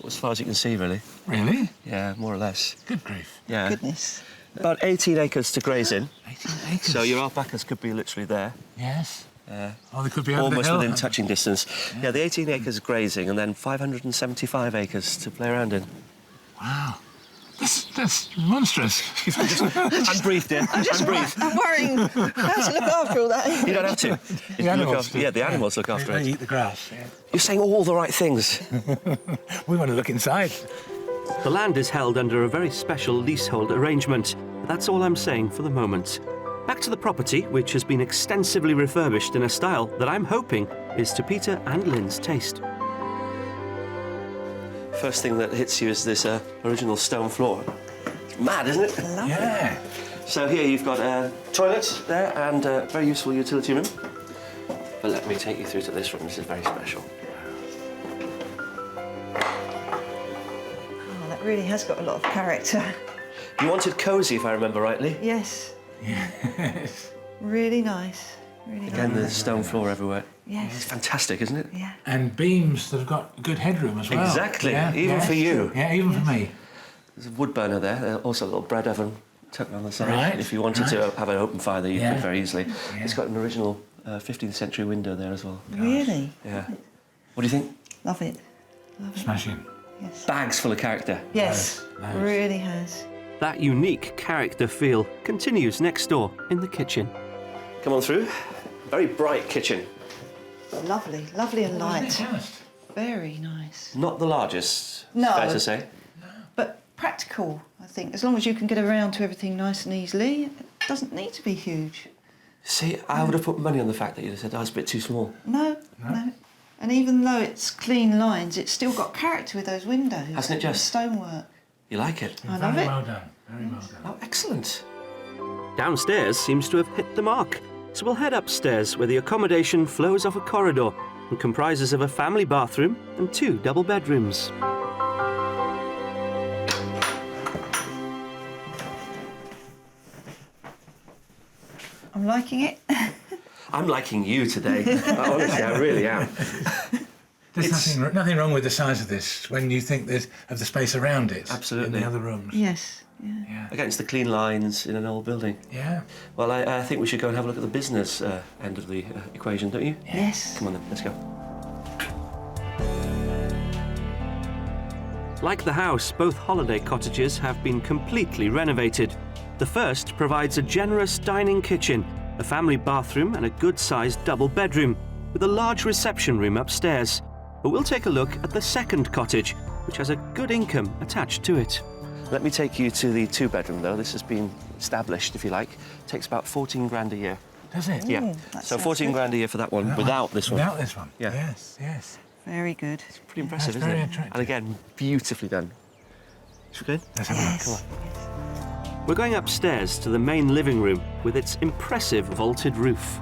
[SPEAKER 1] As far as you can see, really.
[SPEAKER 4] Really?
[SPEAKER 1] Yeah, more or less.
[SPEAKER 4] Good grief.
[SPEAKER 1] Yeah.
[SPEAKER 5] Goodness.
[SPEAKER 1] About 18 acres to graze in.
[SPEAKER 4] 18 acres.
[SPEAKER 1] So your alpacas could be literally there.
[SPEAKER 4] Yes. They could be over
[SPEAKER 1] almost
[SPEAKER 4] the hill.
[SPEAKER 1] within touching distance. Yeah, the 18 acres grazing and then 575 acres to play around in.
[SPEAKER 4] Wow. That's monstrous.
[SPEAKER 1] Unbrief, dear. Unbrief.
[SPEAKER 3] I'm worrying how to look after all that.
[SPEAKER 1] You don't have to.
[SPEAKER 4] The animals do.
[SPEAKER 1] The animals look after
[SPEAKER 4] They
[SPEAKER 1] it.
[SPEAKER 4] eat the grass. Yeah.
[SPEAKER 1] You're saying all the right things.
[SPEAKER 4] We want to look inside.
[SPEAKER 2] The land is held under a very special leasehold arrangement. That's all I'm saying for the moment. Back to the property, which has been extensively refurbished in a style that I'm hoping is to Peter and Lynn's taste.
[SPEAKER 1] First thing that hits you is this original stone floor. It's mad, isn't it?
[SPEAKER 4] Yeah.
[SPEAKER 1] So here you've got a toilet there and a very useful utility room. But let me take you through to this room. This is very special.
[SPEAKER 3] Oh, that really has got a lot of character.
[SPEAKER 1] You wanted cosy, if I remember rightly.
[SPEAKER 3] Yes.
[SPEAKER 4] Yes.
[SPEAKER 3] Really nice. Really
[SPEAKER 1] Again,
[SPEAKER 3] nice.
[SPEAKER 1] there's stone floor everywhere. It's
[SPEAKER 3] Yes.
[SPEAKER 1] fantastic, isn't it?
[SPEAKER 3] Yeah.
[SPEAKER 4] And beams that have got good headroom as well.
[SPEAKER 1] Exactly, even for you.
[SPEAKER 4] Yeah, even for me.
[SPEAKER 1] There's a wood burner there, also a little bread oven tucked on the side.
[SPEAKER 4] Right,
[SPEAKER 1] If you wanted to have an open fire there, you
[SPEAKER 4] Yeah.
[SPEAKER 1] could very easily.
[SPEAKER 4] Yeah.
[SPEAKER 1] It's got an original 15th century window there as well.
[SPEAKER 3] Really?
[SPEAKER 1] Yeah. What do you think?
[SPEAKER 3] Love it.
[SPEAKER 4] Smashing.
[SPEAKER 3] Yes.
[SPEAKER 1] Bags full of character.
[SPEAKER 3] Yes.
[SPEAKER 4] Nice.
[SPEAKER 3] Really has.
[SPEAKER 2] That unique character feel continues next door in the kitchen.
[SPEAKER 1] Come on through. Very bright kitchen.
[SPEAKER 3] Lovely. Lovely and light.
[SPEAKER 4] Just.
[SPEAKER 3] Very nice.
[SPEAKER 1] Not the largest,
[SPEAKER 3] No.
[SPEAKER 1] fair to say.
[SPEAKER 3] But practical, I think. As long as you can get around to everything nice and easily, it doesn't need to be huge.
[SPEAKER 1] See, I would have put money on the fact that you'd have said, oh, it's a bit too small.
[SPEAKER 3] No. And even though it's clean lines, it's still got character with those windows.
[SPEAKER 1] Hasn't it just?
[SPEAKER 3] The stonework.
[SPEAKER 1] You like it?
[SPEAKER 3] I love
[SPEAKER 4] Very
[SPEAKER 3] it.
[SPEAKER 4] well done. Very well done.
[SPEAKER 1] Oh, excellent.
[SPEAKER 2] Downstairs seems to have hit the mark, so we'll head upstairs where the accommodation flows off a corridor and comprises of a family bathroom and 2 double bedrooms.
[SPEAKER 3] I'm liking it.
[SPEAKER 1] I'm liking you today. Honestly, I really am.
[SPEAKER 4] There's nothing wrong with the size of this when you think of the space around it.
[SPEAKER 1] Absolutely.
[SPEAKER 4] In the other rooms.
[SPEAKER 3] Yes. Yeah.
[SPEAKER 4] Yeah.
[SPEAKER 1] Again, it's the clean lines in an old building.
[SPEAKER 4] Yeah.
[SPEAKER 1] Well, I think we should go and have a look at the business end of the equation, don't you?
[SPEAKER 3] Yes.
[SPEAKER 1] Come on then, let's go.
[SPEAKER 2] Like the house, both holiday cottages have been completely renovated. The first provides a generous dining kitchen, a family bathroom and a good-sized double bedroom, with a large reception room upstairs. But we'll take a look at the second cottage, which has a good income attached to it.
[SPEAKER 1] Let me take you to the 2-bedroom, though. This has been established, if you like. Takes about 14 grand a year.
[SPEAKER 4] Does it?
[SPEAKER 1] Yeah.
[SPEAKER 3] that
[SPEAKER 1] So
[SPEAKER 3] sounds
[SPEAKER 1] 14
[SPEAKER 3] good.
[SPEAKER 1] grand a year for that one,
[SPEAKER 4] That
[SPEAKER 1] without this one.
[SPEAKER 4] Without this one.
[SPEAKER 1] Yeah.
[SPEAKER 4] Yes. Yes.
[SPEAKER 3] Very good.
[SPEAKER 1] Pretty impressive,
[SPEAKER 4] That's
[SPEAKER 1] isn't
[SPEAKER 4] very
[SPEAKER 1] it?
[SPEAKER 4] attractive.
[SPEAKER 1] And again, beautifully done. Should we go in?
[SPEAKER 4] Let's have a look.
[SPEAKER 3] Yes.
[SPEAKER 4] Come on.
[SPEAKER 2] We're going upstairs to the main living room with its impressive vaulted roof.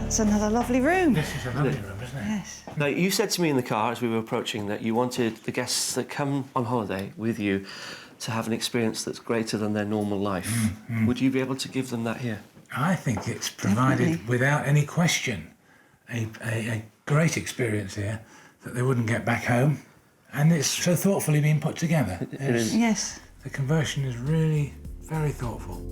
[SPEAKER 3] That's another lovely room.
[SPEAKER 4] This is a lovely room, isn't it?
[SPEAKER 3] Yes.
[SPEAKER 1] Now, you said to me in the car as we were approaching that you wanted the guests that come on holiday with you to have an experience that's greater than their normal life. Would you be able to give them that here?
[SPEAKER 4] I think it's provided
[SPEAKER 3] Definitely.
[SPEAKER 4] without any question a great experience here that they wouldn't get back home. And it's so thoughtfully been put together.
[SPEAKER 1] It is.
[SPEAKER 3] Yes.
[SPEAKER 4] The conversion is really very thoughtful.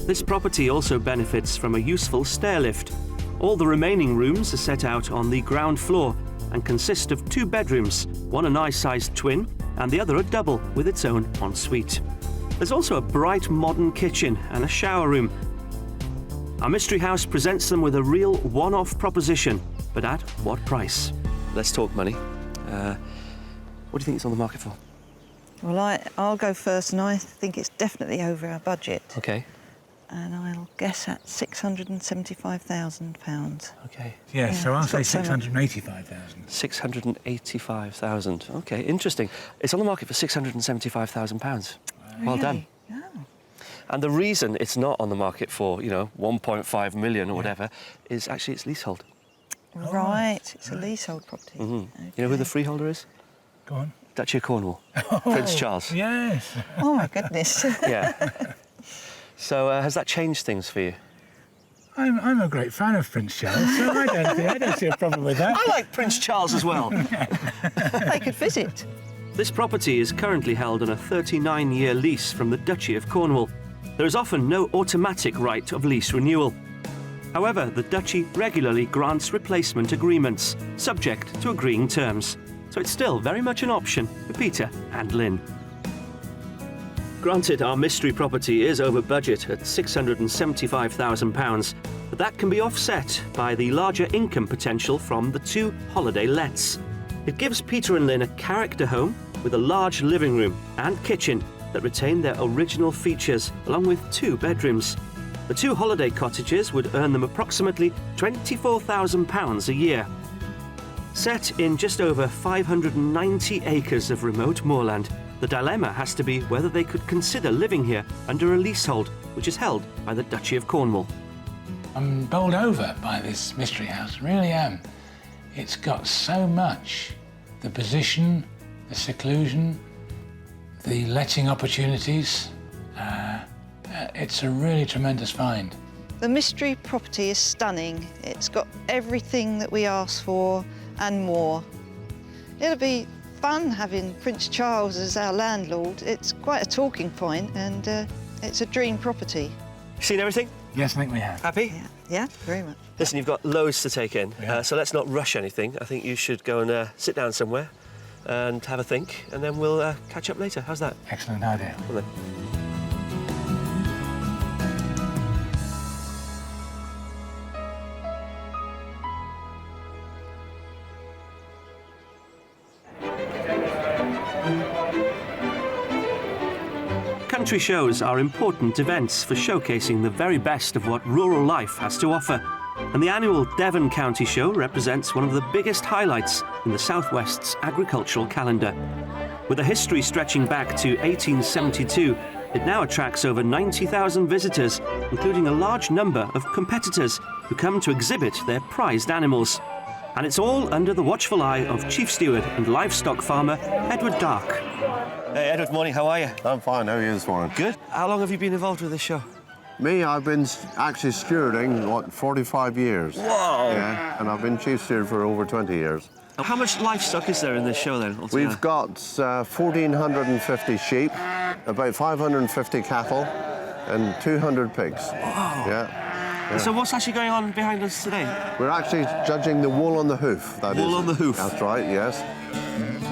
[SPEAKER 2] This property also benefits from a useful stair lift. All the remaining rooms are set out on the ground floor and consist of 2 bedrooms, one a nice-sized twin and the other a double with its own ensuite. There's also a bright modern kitchen and a shower room. Our mystery house presents them with a real one-off proposition, but at what price?
[SPEAKER 1] Let's talk money. What do you think it's on the market for?
[SPEAKER 3] Well, I'll go first, and I think it's definitely over our budget.
[SPEAKER 1] Okay.
[SPEAKER 3] And I'll guess at £675,000.
[SPEAKER 1] Okay.
[SPEAKER 4] Yes,
[SPEAKER 3] Yeah,
[SPEAKER 4] so I'll
[SPEAKER 3] it's
[SPEAKER 4] say
[SPEAKER 3] got so much.
[SPEAKER 4] 685,000.
[SPEAKER 1] 685,000. Okay, interesting. It's on the market for £675,000. Well done.
[SPEAKER 3] Oh.
[SPEAKER 1] And the reason it's not on the market for, 1.5 million or whatever, is actually it's leasehold.
[SPEAKER 3] Right, it's a leasehold property.
[SPEAKER 1] You know who the freeholder is?
[SPEAKER 4] Go on.
[SPEAKER 1] Duchy of Cornwall. Prince Charles.
[SPEAKER 4] Yes.
[SPEAKER 3] Oh my goodness.
[SPEAKER 1] Yeah. So has that changed things for you?
[SPEAKER 4] I'm a great fan of Prince Charles, so I don't see a problem with that.
[SPEAKER 1] I like Prince Charles as well.
[SPEAKER 3] They could visit.
[SPEAKER 2] This property is currently held on a 39-year lease from the Duchy of Cornwall. There is often no automatic right of lease renewal. However, the Duchy regularly grants replacement agreements, subject to agreeing terms. So it's still very much an option for Peter and Lynn. Granted, our mystery property is over budget at £675,000, but that can be offset by the larger income potential from the 2 holiday lets. It gives Peter and Lynn a character home with a large living room and kitchen that retain their original features, along with 2 bedrooms. The 2 holiday cottages would earn them approximately £24,000 a year. Set in just over 590 acres of remote moorland, the dilemma has to be whether they could consider living here under a leasehold, which is held by the Duchy of Cornwall.
[SPEAKER 4] I'm bowled over by this mystery house, really am. It's got so much. The position, the seclusion, the letting opportunities. It's a really tremendous find.
[SPEAKER 5] The mystery property is stunning. It's got everything that we asked for and more. It'll be fun having Prince Charles as our landlord. It's quite a talking point, and it's a dream property.
[SPEAKER 1] Seen everything?
[SPEAKER 4] Yes, I think we have.
[SPEAKER 1] Happy?
[SPEAKER 5] Yeah, very much.
[SPEAKER 1] Listen, you've got loads to take in,
[SPEAKER 4] Yeah.
[SPEAKER 1] so let's not rush anything. I think you should go and sit down somewhere and have a think, and then we'll catch up later. How's that?
[SPEAKER 4] Excellent idea.
[SPEAKER 1] Well, then.
[SPEAKER 2] Country shows are important events for showcasing the very best of what rural life has to offer. And the annual Devon County Show represents one of the biggest highlights in the Southwest's agricultural calendar. With a history stretching back to 1872, it now attracts over 90,000 visitors, including a large number of competitors who come to exhibit their prized animals. And it's all under the watchful eye of Chief Steward and livestock farmer Edward Dark.
[SPEAKER 1] Hey, Edward, morning. How are you?
[SPEAKER 7] I'm fine. How are you this morning?
[SPEAKER 1] Good. How long have you been involved with this show?
[SPEAKER 7] Me, I've been actually stewarding, 45 years.
[SPEAKER 1] Whoa!
[SPEAKER 7] Yeah, and I've been chief steward for over 20 years.
[SPEAKER 1] How much livestock is there in this show, then? altogether?
[SPEAKER 7] We've got 1,450 sheep, about 550 cattle, and 200 pigs.
[SPEAKER 1] Wow.
[SPEAKER 7] Yeah.
[SPEAKER 1] So what's actually going on behind us today?
[SPEAKER 7] We're actually judging the wool on the hoof.
[SPEAKER 1] Wool on the hoof.
[SPEAKER 7] That's right, yes.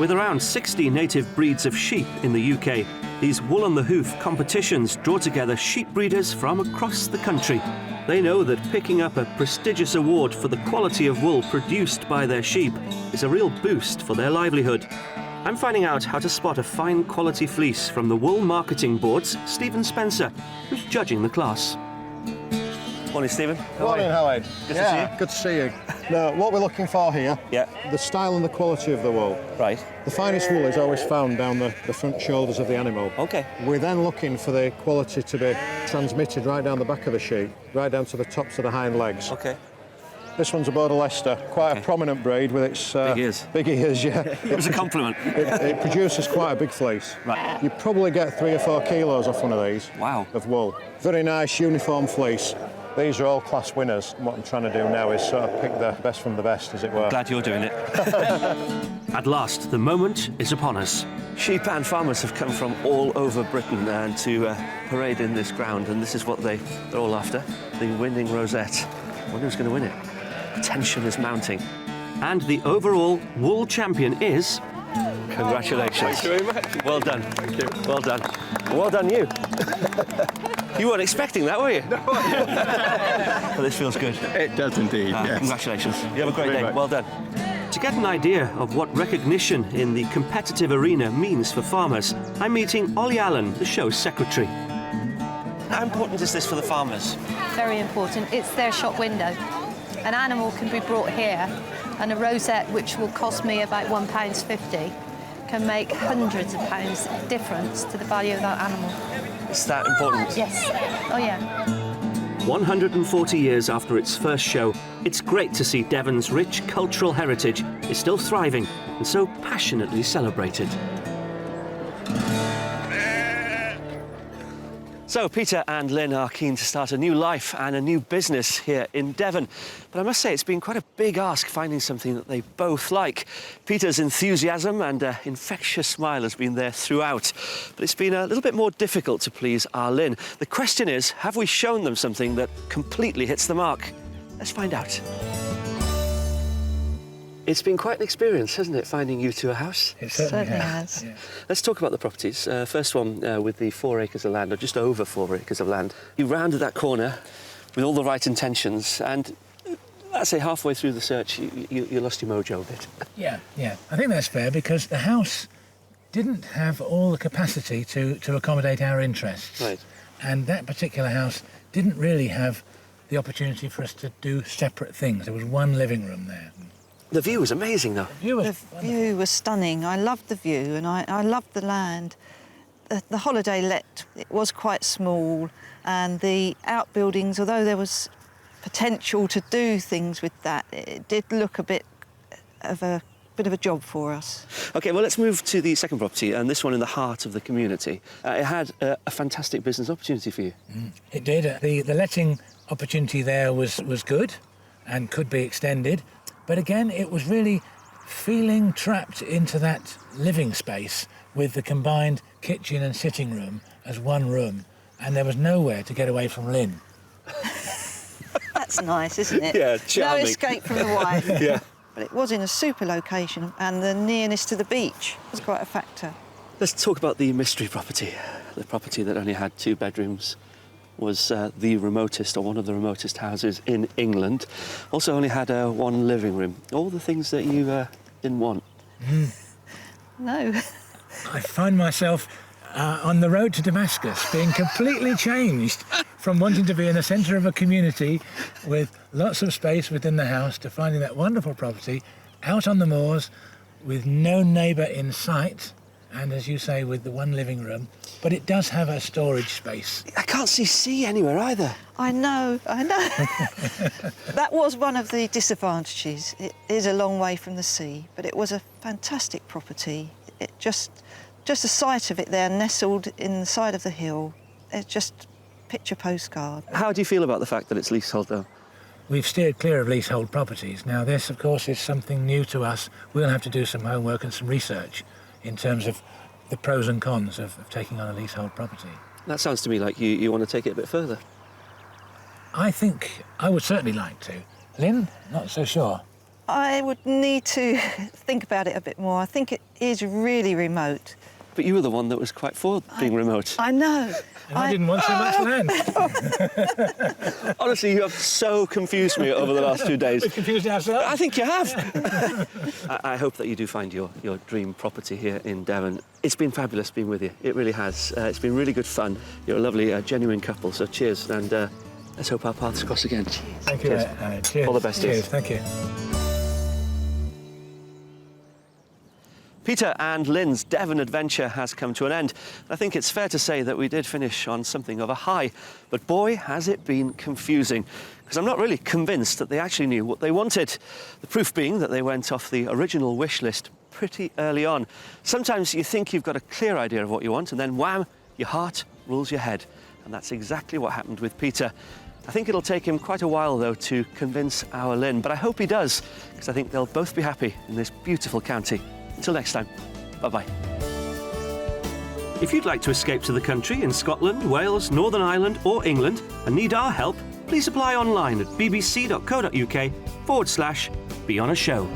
[SPEAKER 2] With around 60 native breeds of sheep in the UK, these wool-on-the-hoof competitions draw together sheep breeders from across the country. They know that picking up a prestigious award for the quality of wool produced by their sheep is a real boost for their livelihood. I'm finding out how to spot a fine quality fleece from the Wool Marketing Board's Stephen Spencer, who's judging the class.
[SPEAKER 1] Morning, Stephen.
[SPEAKER 8] Morning, Howard.
[SPEAKER 1] Good to see you.
[SPEAKER 8] Good to see you. Now, what we're looking for here,
[SPEAKER 1] Yeah.
[SPEAKER 8] the style and the quality of the wool.
[SPEAKER 1] Right.
[SPEAKER 8] The finest wool is always found down the front shoulders of the animal.
[SPEAKER 1] Okay.
[SPEAKER 8] We're then looking for the quality to be transmitted right down the back of the sheep, right down to the tops of the hind legs.
[SPEAKER 1] Okay.
[SPEAKER 8] This one's a Border Leicester, quite a prominent breed with its
[SPEAKER 1] Big ears.
[SPEAKER 8] Big ears, yeah.
[SPEAKER 1] It was a compliment.
[SPEAKER 8] It produces quite a big fleece.
[SPEAKER 1] Right.
[SPEAKER 8] You probably get 3 or 4 kilos off one of these.
[SPEAKER 1] Wow.
[SPEAKER 8] Of wool. Very nice uniform fleece. These are all class winners. And what I'm trying to do now is sort of pick the best from the best, as it were.
[SPEAKER 1] Glad you're doing it.
[SPEAKER 2] At last, the moment is upon us.
[SPEAKER 1] Sheep and farmers have come from all over Britain and to parade in this ground, and this is what they're all after, the winning rosette. I wonder who's going to win it. Tension is mounting.
[SPEAKER 2] And the overall wool champion is...
[SPEAKER 1] Congratulations. Thank you very much. Well done. Thank you. Well done. Well done, you. You weren't expecting that, were you? No. Well, this feels good.
[SPEAKER 9] It does indeed, yes.
[SPEAKER 1] Congratulations. You have a great day.
[SPEAKER 9] much.
[SPEAKER 1] Well done.
[SPEAKER 2] To get an idea of what recognition in the competitive arena means for farmers, I'm meeting Ollie Allen, the show's secretary.
[SPEAKER 1] How important is this for the farmers?
[SPEAKER 10] Very important. It's their shop window. An animal can be brought here, and a rosette, which will cost me about £1.50, can make hundreds of pounds difference to the value of that animal.
[SPEAKER 1] It's that important?
[SPEAKER 10] Yes. Oh, yeah.
[SPEAKER 2] 140 years after its first show, it's great to see Devon's rich cultural heritage is still thriving and so passionately celebrated.
[SPEAKER 1] So Peter and Lynn are keen to start a new life and a new business here in Devon. But I must say it's been quite a big ask finding something that they both like. Peter's enthusiasm and infectious smile has been there throughout. But it's been a little bit more difficult to please our Lynn. The question is, have we shown them something that completely hits the mark? Let's find out. It's been quite an experience, hasn't it, finding you to a house?
[SPEAKER 4] It certainly
[SPEAKER 10] has.
[SPEAKER 4] Yeah.
[SPEAKER 1] Let's talk about the properties. First one with the 4 acres of land, or just over 4 acres of land. You rounded that corner with all the right intentions, and I'd say halfway through the search, you lost your mojo a bit.
[SPEAKER 4] Yeah. I think that's fair because the house didn't have all the capacity to accommodate our interests.
[SPEAKER 1] Right.
[SPEAKER 4] And that particular house didn't really have the opportunity for us to do separate things. There was one living room there.
[SPEAKER 1] The view was amazing, though.
[SPEAKER 5] The view was stunning. I loved the view and I loved the land. The holiday let, it was quite small, and the outbuildings, although there was potential to do things with that, it did look a bit of a job for us.
[SPEAKER 1] OK, well, let's move to the second property, and this one in the heart of the community. It had a fantastic business opportunity for you.
[SPEAKER 4] It did. The letting opportunity there was good and could be extended. But again, it was really feeling trapped into that living space with the combined kitchen and sitting room as one room, and there was nowhere to get away from Lynn.
[SPEAKER 5] That's nice, isn't it?
[SPEAKER 1] Yeah, charming.
[SPEAKER 5] No escape from the wife.
[SPEAKER 1] Yeah.
[SPEAKER 5] But it was in a super location, and the nearness to the beach was quite a factor.
[SPEAKER 1] Let's talk about the mystery property. The property that only had 2 bedrooms, was the remotest, or one of the remotest houses in England. Also only had 1 living room. All the things that you didn't want.
[SPEAKER 5] No.
[SPEAKER 4] I find myself on the road to Damascus being completely changed from wanting to be in the centre of a community with lots of space within the house to finding that wonderful property out on the moors with no neighbour in sight, and as you say, with the 1 living room. But it does have a storage space.
[SPEAKER 1] I can't see sea anywhere either.
[SPEAKER 5] I know. That was one of the disadvantages. It is a long way from the sea, but it was a fantastic property. It just the sight of it there, nestled in the side of the hill, it's just picture postcard.
[SPEAKER 1] How do you feel about the fact that it's leasehold, though?
[SPEAKER 4] We've steered clear of leasehold properties. Now, this, of course, is something new to us. We'll have to do some homework and some research in terms of the pros and cons of taking on a leasehold property.
[SPEAKER 1] That sounds to me like you want to take it a bit further.
[SPEAKER 4] I think I would certainly like to. Lynn, not so sure.
[SPEAKER 5] I would need to think about it a bit more. I think it is really remote.
[SPEAKER 1] But you were the one that was quite for being remote.
[SPEAKER 5] I know.
[SPEAKER 4] And I didn't want so much land.
[SPEAKER 1] Honestly, you have so confused me over the last 2 days.
[SPEAKER 4] We're confused ourselves.
[SPEAKER 1] I think you have. I hope that you do find your dream property here in Devon. It's been fabulous being with you. It really has. It's been really good fun. You're a lovely, genuine couple, so cheers. And let's hope our paths cross again.
[SPEAKER 4] Thank you. Cheers.
[SPEAKER 1] All the best.
[SPEAKER 4] Cheers. Thank you.
[SPEAKER 1] Peter and Lynn's Devon adventure has come to an end. I think it's fair to say that we did finish on something of a high, but boy, has it been confusing, because I'm not really convinced that they actually knew what they wanted. The proof being that they went off the original wish list pretty early on. Sometimes you think you've got a clear idea of what you want, and then wham, your heart rules your head. And that's exactly what happened with Peter. I think it'll take him quite a while, though, to convince our Lynn, but I hope he does, because I think they'll both be happy in this beautiful county. Until next time, bye-bye.
[SPEAKER 2] If you'd like to escape to the country in Scotland, Wales, Northern Ireland or England and need our help, please apply online at bbc.co.uk/Be On A Show.